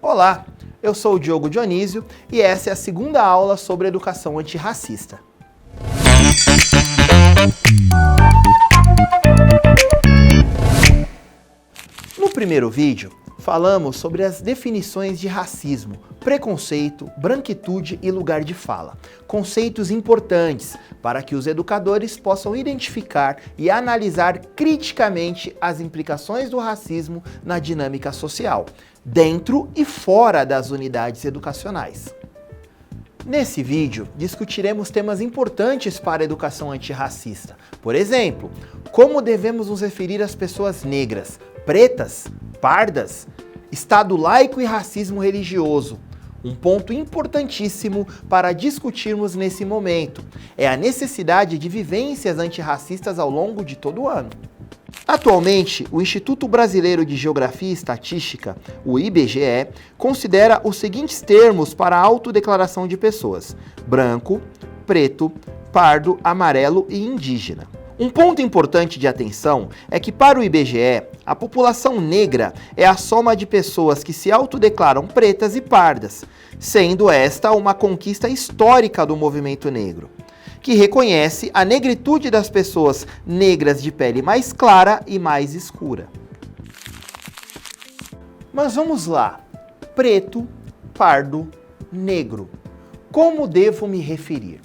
Olá, eu sou o Diogo Dionísio e essa é a segunda aula sobre educação antirracista. No primeiro vídeo, falamos sobre as definições de racismo, preconceito, branquitude e lugar de fala. Conceitos importantes para que os educadores possam identificar e analisar criticamente as implicações do racismo na dinâmica social, dentro e fora das unidades educacionais. Nesse vídeo, discutiremos temas importantes para a educação antirracista. Por exemplo, como devemos nos referir às pessoas negras, pretas, pardas, Estado laico e racismo religioso. Um ponto importantíssimo para discutirmos nesse momento é a necessidade de vivências antirracistas ao longo de todo o ano. Atualmente, o Instituto Brasileiro de Geografia e Estatística, o IBGE, considera os seguintes termos para a autodeclaração de pessoas: branco, preto, pardo, amarelo e indígena. Um ponto importante de atenção é que, para o IBGE, a população negra é a soma de pessoas que se autodeclaram pretas e pardas, sendo esta uma conquista histórica do movimento negro, que reconhece a negritude das pessoas negras de pele mais clara e mais escura. Mas vamos lá. Preto, pardo, negro. Como devo me referir?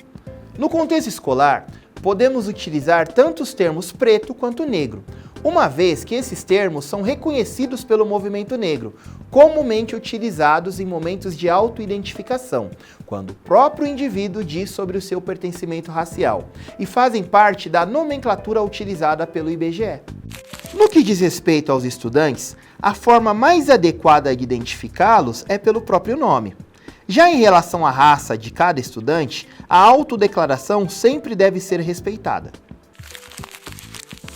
No contexto escolar, podemos utilizar tanto os termos preto quanto negro, uma vez que esses termos são reconhecidos pelo movimento negro, comumente utilizados em momentos de autoidentificação, quando o próprio indivíduo diz sobre o seu pertencimento racial, e fazem parte da nomenclatura utilizada pelo IBGE. No que diz respeito aos estudantes, a forma mais adequada de identificá-los é pelo próprio nome. Já em relação à raça de cada estudante, a autodeclaração sempre deve ser respeitada.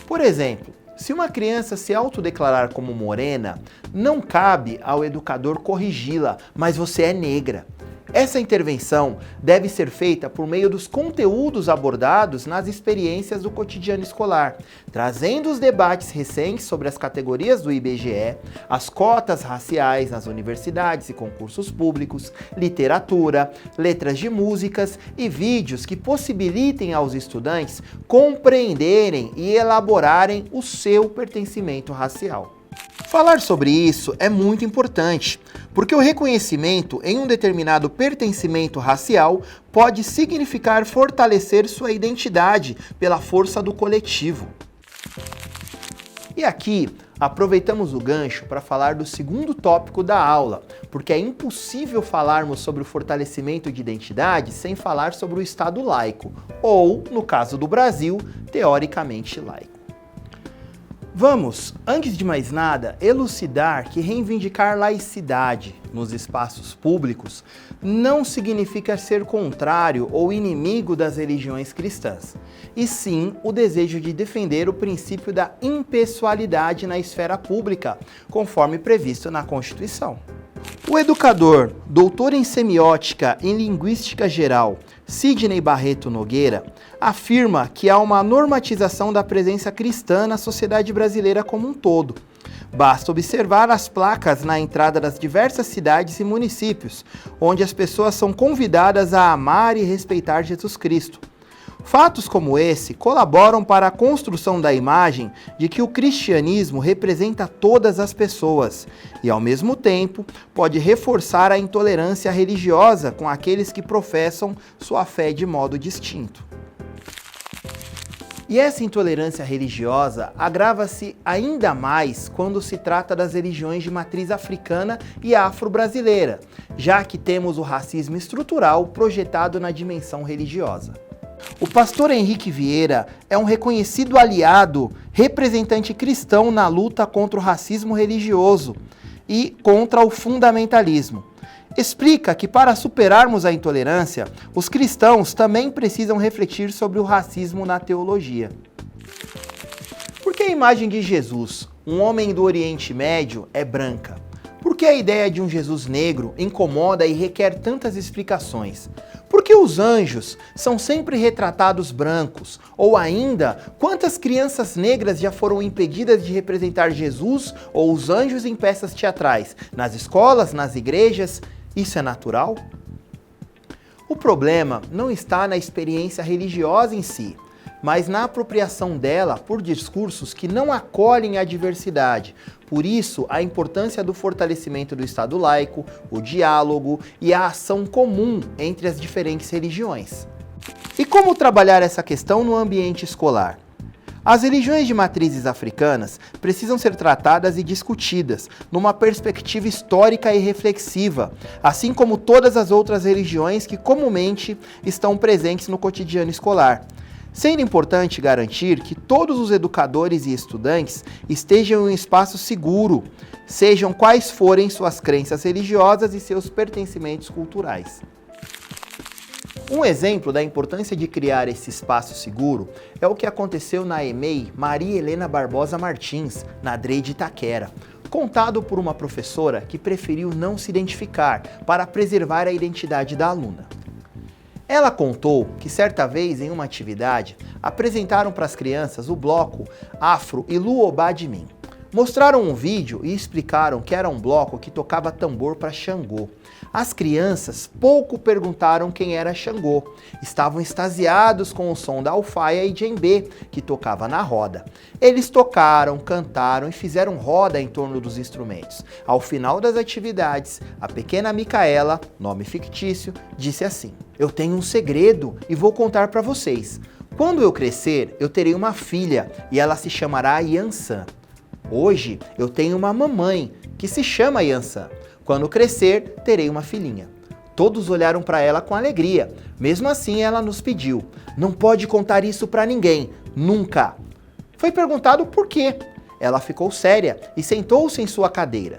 Por exemplo, se uma criança se autodeclarar como morena, não cabe ao educador corrigi-la, mas você é negra. Essa intervenção deve ser feita por meio dos conteúdos abordados nas experiências do cotidiano escolar, trazendo os debates recentes sobre as categorias do IBGE, as cotas raciais nas universidades e concursos públicos, literatura, letras de músicas e vídeos que possibilitem aos estudantes compreenderem e elaborarem o seu pertencimento racial. Falar sobre isso é muito importante, porque o reconhecimento em um determinado pertencimento racial pode significar fortalecer sua identidade pela força do coletivo. E aqui, aproveitamos o gancho para falar do segundo tópico da aula, porque é impossível falarmos sobre o fortalecimento de identidade sem falar sobre o Estado laico, ou, no caso do Brasil, teoricamente laico. Vamos, antes de mais nada, elucidar que reivindicar laicidade nos espaços públicos não significa ser contrário ou inimigo das religiões cristãs, e sim o desejo de defender o princípio da impessoalidade na esfera pública, conforme previsto na Constituição. O educador, doutor em semiótica e linguística geral, Sidney Barreto Nogueira, afirma que há uma normatização da presença cristã na sociedade brasileira como um todo. Basta observar as placas na entrada das diversas cidades e municípios, onde as pessoas são convidadas a amar e respeitar Jesus Cristo. Fatos como esse colaboram para a construção da imagem de que o cristianismo representa todas as pessoas e, ao mesmo tempo, pode reforçar a intolerância religiosa com aqueles que professam sua fé de modo distinto. E essa intolerância religiosa agrava-se ainda mais quando se trata das religiões de matriz africana e afro-brasileira, já que temos o racismo estrutural projetado na dimensão religiosa. O pastor Henrique Vieira é um reconhecido aliado, representante cristão na luta contra o racismo religioso e contra o fundamentalismo. Explica que para superarmos a intolerância, os cristãos também precisam refletir sobre o racismo na teologia. Por que a imagem de Jesus, um homem do Oriente Médio, é branca? Por que a ideia de um Jesus negro incomoda e requer tantas explicações? Por que os anjos são sempre retratados brancos? Ou ainda, quantas crianças negras já foram impedidas de representar Jesus ou os anjos em peças teatrais? Nas escolas, nas igrejas? Isso é natural? O problema não está na experiência religiosa em si, mas na apropriação dela por discursos que não acolhem a diversidade. Por isso, a importância do fortalecimento do Estado laico, o diálogo e a ação comum entre as diferentes religiões. E como trabalhar essa questão no ambiente escolar? As religiões de matrizes africanas precisam ser tratadas e discutidas numa perspectiva histórica e reflexiva, assim como todas as outras religiões que comumente estão presentes no cotidiano escolar. Sendo importante garantir que todos os educadores e estudantes estejam em um espaço seguro, sejam quais forem suas crenças religiosas e seus pertencimentos culturais. Um exemplo da importância de criar esse espaço seguro é o que aconteceu na EMEI Maria Helena Barbosa Martins, na DRE de Itaquera, contado por uma professora que preferiu não se identificar para preservar a identidade da aluna. Ela contou que certa vez em uma atividade apresentaram para as crianças o bloco Afro e Luobá de Mim. Mostraram um vídeo e explicaram que era um bloco que tocava tambor para Xangô. As crianças pouco perguntaram quem era Xangô. Estavam extasiados com o som da alfaia e djembe, que tocava na roda. Eles tocaram, cantaram e fizeram roda em torno dos instrumentos. Ao final das atividades, a pequena Micaela, nome fictício, disse assim: "Eu tenho um segredo e vou contar para vocês. Quando eu crescer, eu terei uma filha e ela se chamará Yansan. Hoje eu tenho uma mamãe que se chama Yansan. Quando crescer, terei uma filhinha." Todos olharam para ela com alegria. Mesmo assim, ela nos pediu: "Não pode contar isso para ninguém, nunca." Foi perguntado por quê. Ela ficou séria e sentou-se em sua cadeira.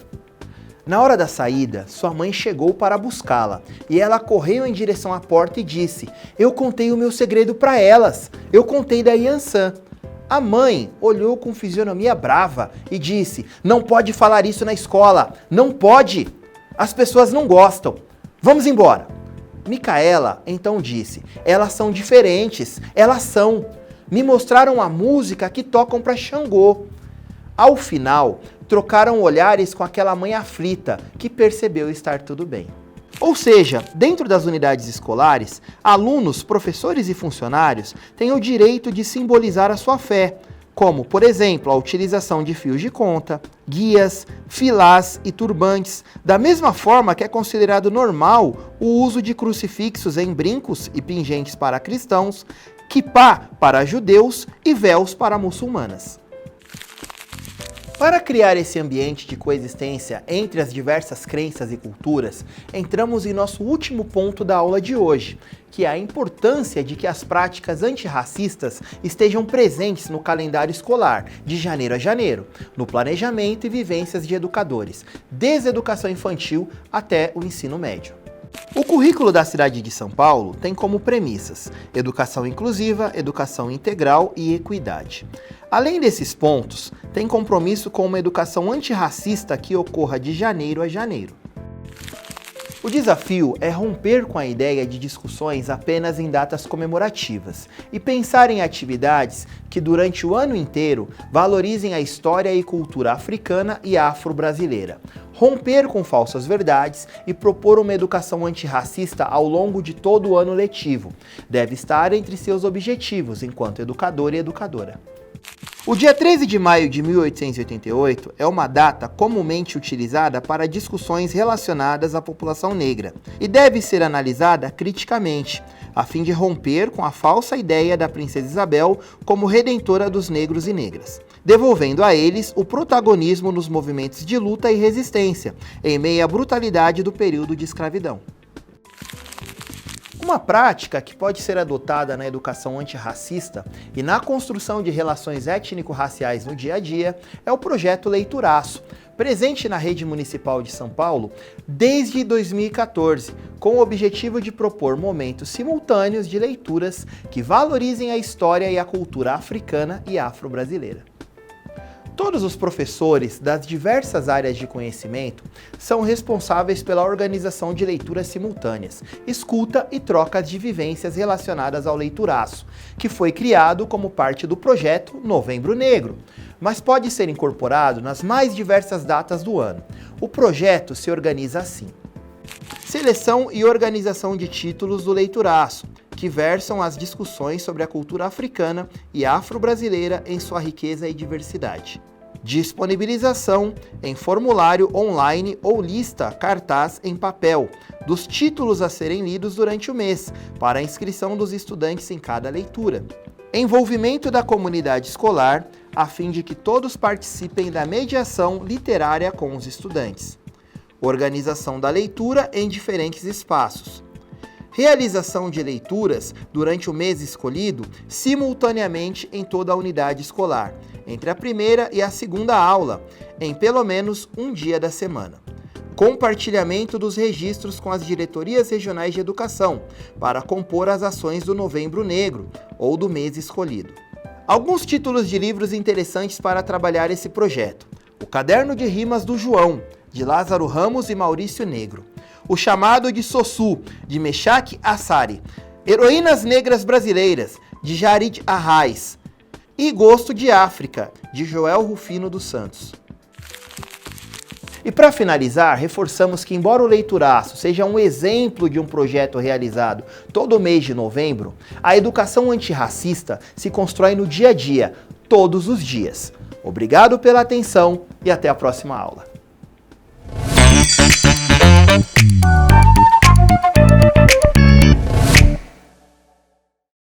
Na hora da saída, sua mãe chegou para buscá-la e ela correu em direção à porta e disse: "Eu contei o meu segredo para elas. Eu contei da Yansan." A mãe olhou com fisionomia brava e disse: "Não pode falar isso na escola, não pode! As pessoas não gostam. Vamos embora." Micaela então disse: "Elas são diferentes, elas são. Me mostraram a música que tocam para Xangô." Ao final, trocaram olhares com aquela mãe aflita, que percebeu estar tudo bem. Ou seja, dentro das unidades escolares, alunos, professores e funcionários têm o direito de simbolizar a sua fé, como, por exemplo, a utilização de fios de conta, guias, filás e turbantes, da mesma forma que é considerado normal o uso de crucifixos em brincos e pingentes para cristãos, quipá para judeus e véus para muçulmanas. Para criar esse ambiente de coexistência entre as diversas crenças e culturas, entramos em nosso último ponto da aula de hoje, que é a importância de que as práticas antirracistas estejam presentes no calendário escolar, de janeiro a janeiro, no planejamento e vivências de educadores, desde a educação infantil até o ensino médio. O currículo da cidade de São Paulo tem como premissas educação inclusiva, educação integral e equidade. Além desses pontos, tem compromisso com uma educação antirracista que ocorra de janeiro a janeiro. O desafio é romper com a ideia de discussões apenas em datas comemorativas e pensar em atividades que durante o ano inteiro valorizem a história e cultura africana e afro-brasileira. Romper com falsas verdades e propor uma educação antirracista ao longo de todo o ano letivo deve estar entre seus objetivos enquanto educador e educadora. O dia 13 de maio de 1888 é uma data comumente utilizada para discussões relacionadas à população negra e deve ser analisada criticamente, a fim de romper com a falsa ideia da princesa Isabel como redentora dos negros e negras, devolvendo a eles o protagonismo nos movimentos de luta e resistência, em meio à brutalidade do período de escravidão. Uma prática que pode ser adotada na educação antirracista e na construção de relações étnico-raciais no dia a dia é o projeto Leituraço, presente na rede municipal de São Paulo desde 2014, com o objetivo de propor momentos simultâneos de leituras que valorizem a história e a cultura africana e afro-brasileira. Todos os professores das diversas áreas de conhecimento são responsáveis pela organização de leituras simultâneas, escuta e trocas de vivências relacionadas ao leituraço, que foi criado como parte do projeto Novembro Negro, mas pode ser incorporado nas mais diversas datas do ano. O projeto se organiza assim: seleção e organização de títulos do leituraço, que versam as discussões sobre a cultura africana e afro-brasileira em sua riqueza e diversidade. Disponibilização em formulário online ou lista cartaz em papel dos títulos a serem lidos durante o mês, para a inscrição dos estudantes em cada leitura. Envolvimento da comunidade escolar, a fim de que todos participem da mediação literária com os estudantes. Organização da leitura em diferentes espaços. Realização de leituras durante o mês escolhido simultaneamente em toda a unidade escolar, entre a primeira e a segunda aula, em pelo menos um dia da semana. Compartilhamento dos registros com as diretorias regionais de educação, para compor as ações do Novembro Negro ou do mês escolhido. Alguns títulos de livros interessantes para trabalhar esse projeto: O Caderno de Rimas do João, de Lázaro Ramos e Maurício Negro. O Chamado de Sossu, de Meshach Assari. Heroínas Negras Brasileiras, de Jarid Arraes. E Gosto de África, de Joel Rufino dos Santos. E para finalizar, reforçamos que, embora o Leituraço seja um exemplo de um projeto realizado todo mês de novembro, a educação antirracista se constrói no dia a dia, todos os dias. Obrigado pela atenção e até a próxima aula.